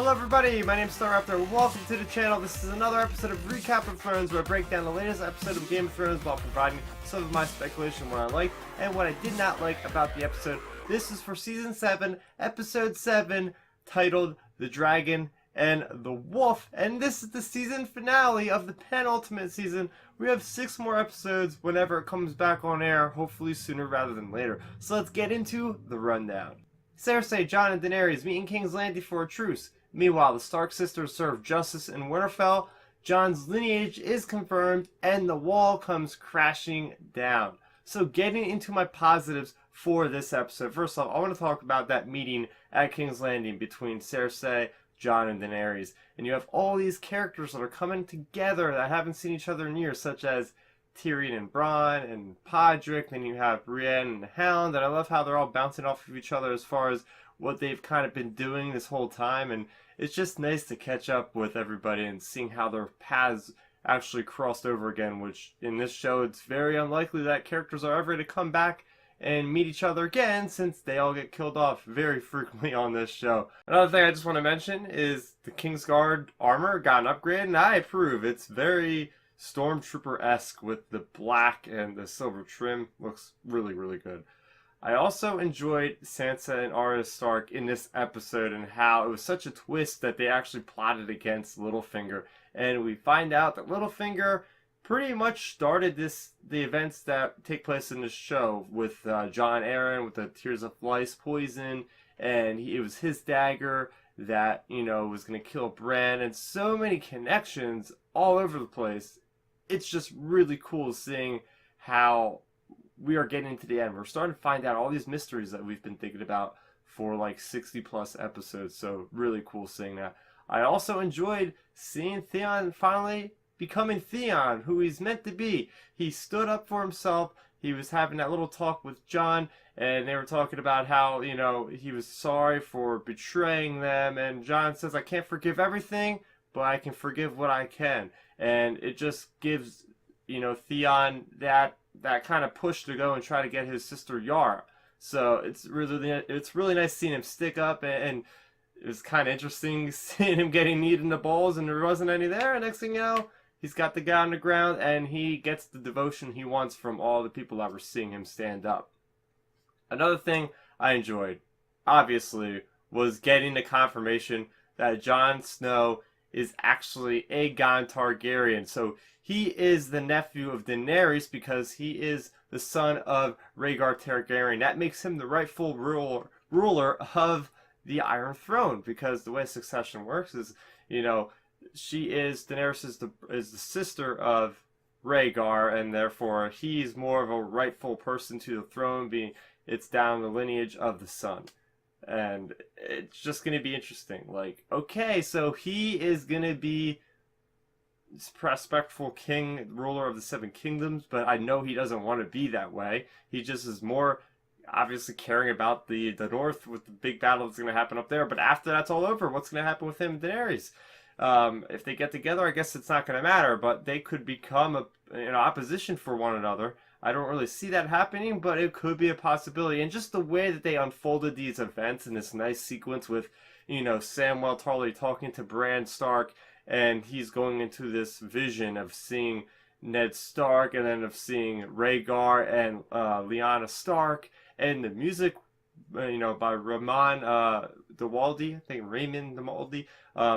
Hello everybody, my name is Starraptor and welcome to the channel. This is another episode of Recap of Thrones where I break down the latest episode of Game of Thrones while providing some of my speculation on what I liked and what I did not like about the episode. This is for Season 7, Episode 7, titled The Dragon and the Wolf. And this is the season finale of the penultimate season. We have 6 more episodes whenever it comes back on air, hopefully sooner rather than later. So let's get into the rundown. Cersei, Jon, and Daenerys meet in King's Landing for a truce. Meanwhile, the Stark sisters serve justice in Winterfell, Jon's lineage is confirmed, and the wall comes crashing down. So getting into my positives for this episode. First off, I want to talk about that meeting at King's Landing between Cersei, Jon, and Daenerys. And you have all these characters that are coming together that haven't seen each other in years, such as Tyrion and Bronn and Podrick. Then you have Brienne and the Hound, and I love how they're all bouncing off of each other as far as what they've kind of been doing this whole time, and it's just nice to catch up with everybody and seeing how their paths actually crossed over again, which in this show it's very unlikely that characters are ever to come back and meet each other again, since they all get killed off very frequently on this show. Another thing I just want to mention is the Kingsguard armor got an upgrade, and I approve. It's very Stormtrooper-esque with the black and the silver trim. Looks really, really good. I also enjoyed Sansa and Arya Stark in this episode and how it was such a twist that they actually plotted against Littlefinger. And we find out that Littlefinger pretty much started the events that take place in this show with Jon Arryn with the Tears of Lice poison, and it was his dagger that, was going to kill Bran, and so many connections all over the place. It's just really cool seeing how we are getting to the end. We're starting to find out all these mysteries that we've been thinking about for like 60 plus episodes, so really cool seeing that. I also enjoyed seeing Theon finally becoming Theon, who he's meant to be. He stood up for himself. He was having that little talk with Jon, and they were talking about how, he was sorry for betraying them, and Jon says, I can't forgive everything, but I can forgive what I can. And it just gives, Theon that kind of push to go and try to get his sister Yara. So it's really nice seeing him stick up, and it was kind of interesting seeing him getting kneed in the balls and there wasn't any there. And next thing you know, he's got the guy on the ground and he gets the devotion he wants from all the people that were seeing him stand up. Another thing I enjoyed, obviously, was getting the confirmation that Jon Snow is actually Aegon Targaryen. So he is the nephew of Daenerys because he is the son of Rhaegar Targaryen. That makes him the rightful ruler of the Iron Throne, because the way succession works is, Daenerys is the sister of Rhaegar, and therefore he's more of a rightful person to the throne, being it's down the lineage of the son. And it's just going to be interesting. Like, okay, so he is going to be respectful king, ruler of the 7 kingdoms, but I know he doesn't want to be that way. He just is more obviously caring about the north with the big battle that's going to happen up there. But after that's all over, what's going to happen with him and Daenerys? If they get together, I guess it's not going to matter, but they could become opposition for one another. I don't really see that happening, but it could be a possibility. And just the way that they unfolded these events in this nice sequence with, Samwell Tarly talking to Bran Stark, and he's going into this vision of seeing Ned Stark, and then of seeing Rhaegar and Lyanna Stark, and the music, by Raymond Dewaldi, I think Raymond Dewaldi.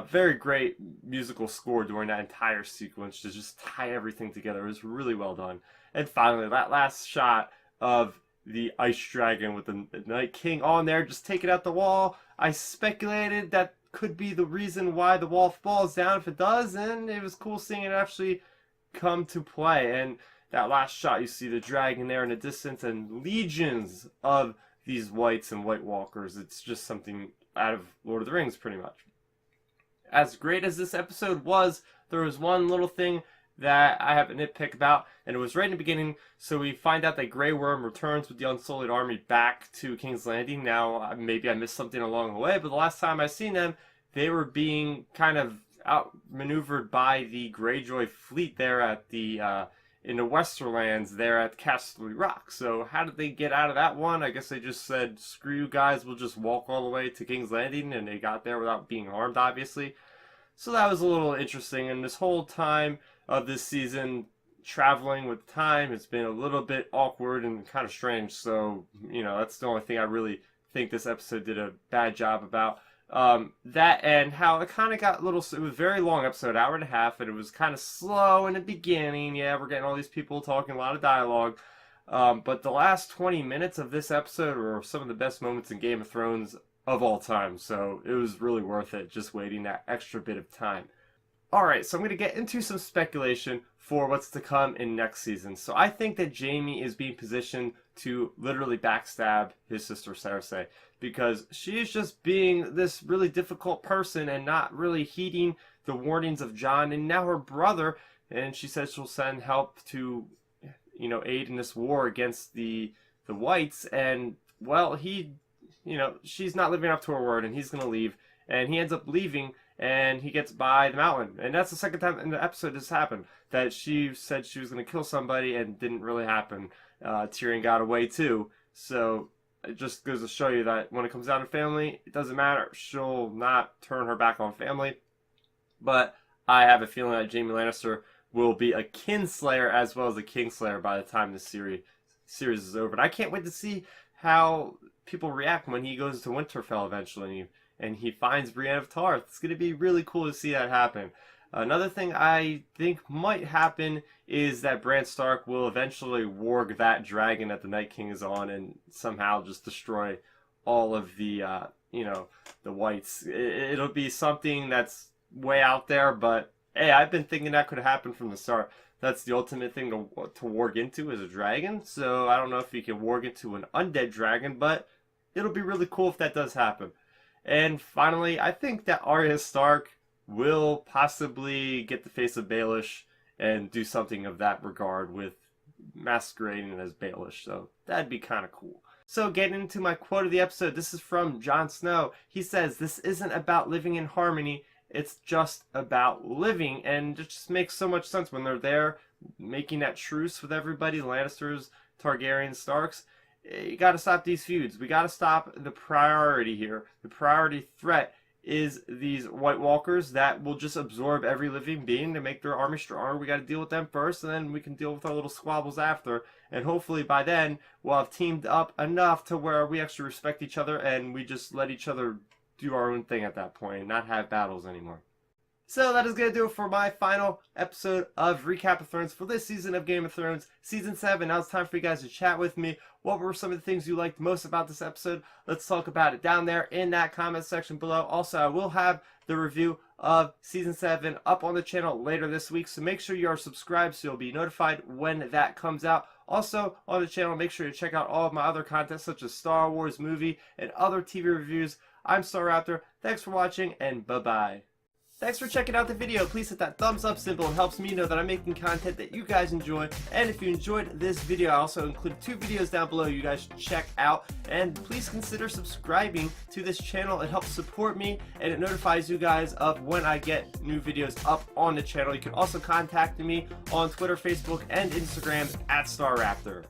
Very great musical score during that entire sequence to just tie everything together. It was really well done. And finally, that last shot of the Ice Dragon with the Night King on there, just taking out the wall. I speculated that could be the reason why the wall falls down if it does, and it was cool seeing it actually come to play. And that last shot, you see the dragon there in the distance and legions of these whites and White Walkers. It's just something out of Lord of the Rings, pretty much. As great as this episode was, there was one little thing that I have a nitpick about, and it was right in the beginning. So we find out that Grey Worm returns with the Unsullied army back to King's Landing. Now, maybe I missed something along the way, but the last time I seen them, they were being kind of outmaneuvered by the Greyjoy fleet there at the in the Westerlands there at Castle Rock. So how did they get out of that one? I guess they just said, screw you guys, we'll just walk all the way to King's Landing, and they got there without being harmed, obviously. So that was a little interesting, and this whole time of this season, traveling with time, it's been a little bit awkward and kind of strange. So, that's the only thing I really think this episode did a bad job about. That and how it kind of got it was a very long episode, hour and a half, and it was kind of slow in the beginning. Yeah, we're getting all these people talking, a lot of dialogue. But the last 20 minutes of this episode were some of the best moments in Game of Thrones of all time. So it was really worth it just waiting that extra bit of time. Alright, so I'm going to get into some speculation for what's to come in next season. So I think that Jaime is being positioned to literally backstab his sister Cersei, because she is just being this really difficult person and not really heeding the warnings of Jon and now her brother, and she says she'll send help to, aid in this war against the Whites, and, well, she's not living up to her word, and he's going to leave, and he ends up leaving, and he gets by the mountain. And that's the second time in the episode this happened, that she said she was going to kill somebody and didn't really happen. Tyrion got away too. So it just goes to show you that when it comes down to family, it doesn't matter. She'll not turn her back on family. But I have a feeling that Jaime Lannister will be a kinslayer as well as a kingslayer by the time this series is over. And I can't wait to see how people react when he goes to Winterfell eventually and he finds Brienne of Tarth. It's going to be really cool to see that happen. Another thing I think might happen is that Bran Stark will eventually warg that dragon that the Night King is on and somehow just destroy all of the, the Whites. It'll be something that's way out there, but hey, I've been thinking that could happen from the start. That's the ultimate thing to warg into is a dragon, so I don't know if you can warg into an undead dragon, but it'll be really cool if that does happen. And finally, I think that Arya Stark will possibly get the face of Baelish and do something of that regard with masquerading as Baelish. So that'd be kind of cool. So getting into my quote of the episode, this is from Jon Snow. He says, "This isn't about living in harmony. It's just about living." And it just makes so much sense when they're there making that truce with everybody, Lannisters, Targaryens, Starks. You got to stop these feuds. We got to stop the priority here. The priority threat is these White Walkers that will just absorb every living being to make their army stronger. We got to deal with them first, and then we can deal with our little squabbles after. And hopefully by then, we'll have teamed up enough to where we actually respect each other and we just let each other do our own thing at that point and not have battles anymore. So that is going to do it for my final episode of Recap of Thrones for this season of Game of Thrones, Season 7. Now it's time for you guys to chat with me. What were some of the things you liked most about this episode? Let's talk about it down there in that comment section below. Also, I will have the review of Season 7 up on the channel later this week, so make sure you are subscribed so you'll be notified when that comes out. Also, on the channel, make sure to check out all of my other content, such as Star Wars movie and other TV reviews. I'm Star Raptor. Thanks for watching, and bye-bye. Thanks for checking out the video. Please hit that thumbs up symbol. It helps me know that I'm making content that you guys enjoy. And if you enjoyed this video, I also include 2 videos down below you guys should check out. And please consider subscribing to this channel. It helps support me and it notifies you guys of when I get new videos up on the channel. You can also contact me on Twitter, Facebook, and Instagram at StarRaptor.